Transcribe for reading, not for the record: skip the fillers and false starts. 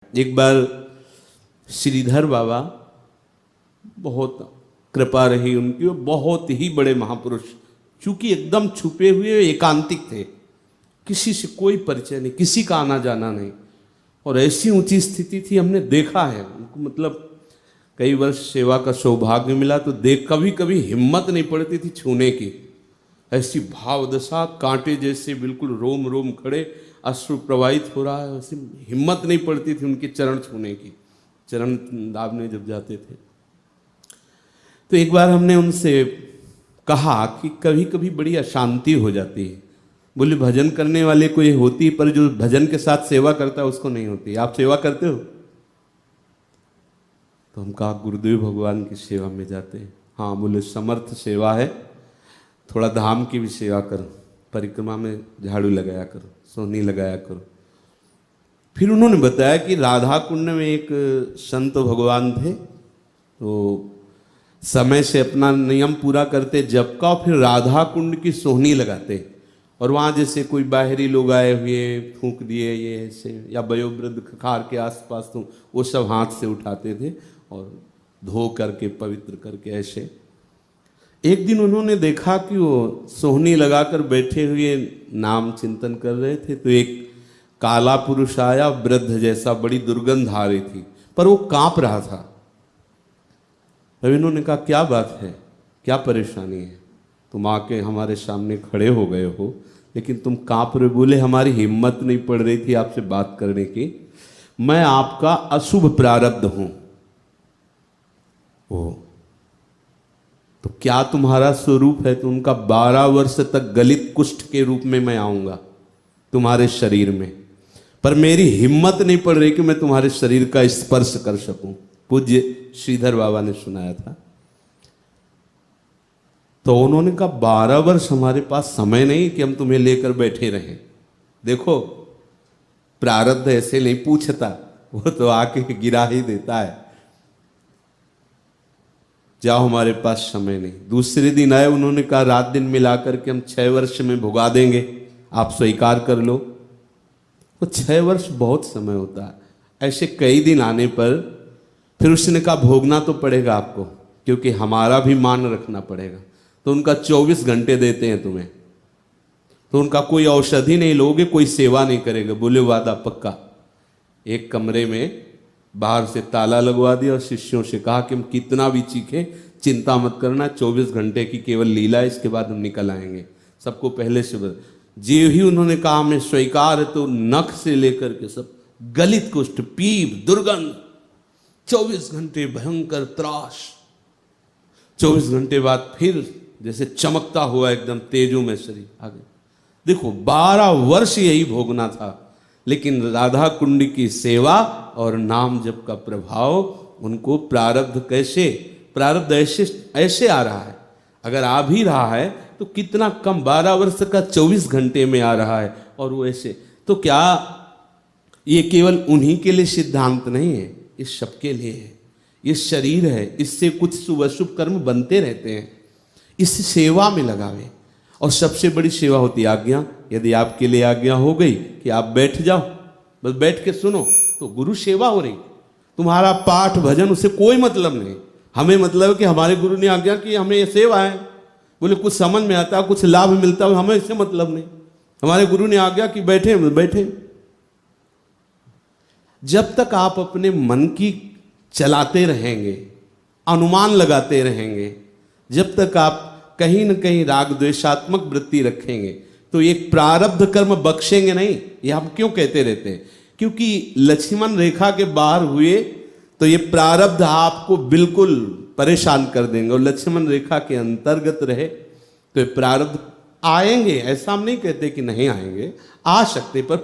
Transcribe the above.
एक बार श्रीधर बाबा, बहुत कृपा रही उनकी, वो बहुत ही बड़े महापुरुष, चूंकि एकदम छुपे हुए एकांतिक थे, किसी से कोई परिचय नहीं, किसी का आना जाना नहीं, और ऐसी ऊंची स्थिति थी। हमने देखा है उनको, मतलब कई वर्ष सेवा का सौभाग्य मिला तो देख कभी कभी हिम्मत नहीं पड़ती थी छूने की। ऐसी भावदशा, कांटे जैसे बिल्कुल रोम रोम खड़े, अश्रु प्रवाहित हो रहा है, वैसे हिम्मत नहीं पड़ती थी उनके चरण छूने की, चरण दाबने जब जाते थे। तो एक बार हमने उनसे कहा कि कभी कभी बड़ी अशांति हो जाती है। बोले भजन करने वाले को ये होती है, पर जो भजन के साथ सेवा करता है उसको नहीं होती। आप सेवा करते हो? तो हम कहा गुरुदेव भगवान की सेवा में जाते हैं। हाँ, बोले समर्थ सेवा है, थोड़ा धाम की भी सेवा करो, परिक्रमा में झाड़ू लगाया करो, सोहनी लगाया करो। फिर उन्होंने बताया कि राधा कुंड में एक संत भगवान थे, तो समय से अपना नियम पूरा करते जप का, और फिर राधा कुंड की सोहनी लगाते, और वहाँ जैसे कोई बाहरी लोग आए हुए फूंक दिए ये ऐसे, या वयोवृद्ध खार के आसपास, तो वो सब हाथ से उठाते थे और धो करके पवित्र करके ऐसे। एक दिन उन्होंने देखा कि वो सोहनी लगाकर बैठे हुए नाम चिंतन कर रहे थे, तो एक काला पुरुष आया, वृद्ध जैसा, बड़ी दुर्गंध आ रही थी, पर वो कांप रहा था। तब इन्होंने कहा क्या बात है, क्या परेशानी है, तुम आके हमारे सामने खड़े हो गए हो लेकिन तुम कांप रहे। बोले हमारी हिम्मत नहीं पड़ रही थी आपसे बात करने की, मैं आपका अशुभ प्रारब्ध हूं। ओ, तो क्या तुम्हारा स्वरूप है? तो उनका 12 वर्ष तक गलित कुष्ठ के रूप में मैं आऊंगा तुम्हारे शरीर में, पर मेरी हिम्मत नहीं पड़ रही कि मैं तुम्हारे शरीर का स्पर्श कर सकूं। पूज्य श्रीधर बाबा ने सुनाया था। तो उन्होंने कहा 12 वर्ष हमारे पास समय नहीं कि हम तुम्हें लेकर बैठे रहें। देखो प्रारब्ध ऐसे नहीं पूछता, वो तो आके गिरा ही देता है। जाओ, हमारे पास समय नहीं। दूसरे दिन आए, उन्होंने कहा रात दिन मिलाकर के हम 6 वर्ष में भुगा देंगे, आप स्वीकार कर लो। तो 6 वर्ष बहुत समय होता है। ऐसे कई दिन आने पर फिर उसने कहा भोगना तो पड़ेगा आपको, क्योंकि हमारा भी मान रखना पड़ेगा। तो उनका 24 घंटे देते हैं तुम्हें, तो उनका कोई औषधि नहीं लोगे, कोई सेवा नहीं करेगा। बोले वादा पक्का। एक कमरे में बाहर से ताला लगवा दिया और शिष्यों से कहा कि हम कितना भी चीखें चिंता मत करना, 24 घंटे की केवल लीला है, इसके बाद हम निकल आएंगे। सबको पहले से जे ही उन्होंने कहा मैं स्वीकार है, तो नख से लेकर के सब गलित कुष्ठ, पीप, दुर्गंध, 24 घंटे भयंकर त्रास। 24 घंटे बाद फिर जैसे चमकता हुआ एकदम तेजो में शरीर आगे। देखो 12 वर्ष यही भोगना था, लेकिन राधा कुंड की सेवा और नाम जप का प्रभाव उनको प्रारब्ध कैसे, प्रारब्ध ऐसे आ रहा है। अगर आ भी रहा है तो कितना कम, 12 वर्ष का 24 घंटे में आ रहा है, और वो ऐसे। तो क्या ये केवल उन्हीं के लिए सिद्धांत नहीं है, इस सबके लिए है। ये शरीर है, इससे कुछ शुभ अशुभ कर्म बनते रहते हैं, इस सेवा में लगावे। और सबसे बड़ी सेवा होती है आज्ञा। यदि आपके लिए आज्ञा हो गई कि आप बैठ जाओ, बस बैठ के सुनो, तो गुरु सेवा हो रही। तुम्हारा पाठ भजन उससे कोई मतलब नहीं। हमें मतलब कि हमारे गुरु ने आज्ञा की, हमें ये सेवा है। बोले कुछ समझ में आता, कुछ लाभ मिलता है, हमें इससे मतलब नहीं। हमारे गुरु ने आज्ञा की बैठे, बैठे। जब तक आप अपने मन की चलाते रहेंगे, अनुमान लगाते रहेंगे, जब तक आप कहीं न कहीं राग द्वेषात्मक वृत्ति रखेंगे, तो एक प्रारब्ध कर्म बख्शेंगे नहीं। ये हम क्यों कहते रहते हैं? क्योंकि लक्ष्मण रेखा के बाहर हुए तो ये प्रारब्ध आपको बिल्कुल परेशान कर देंगे, और लक्ष्मण रेखा के अंतर्गत रहे तो ये प्रारब्ध आएंगे। ऐसा हम नहीं कहते कि नहीं आएंगे, आ सकते, पर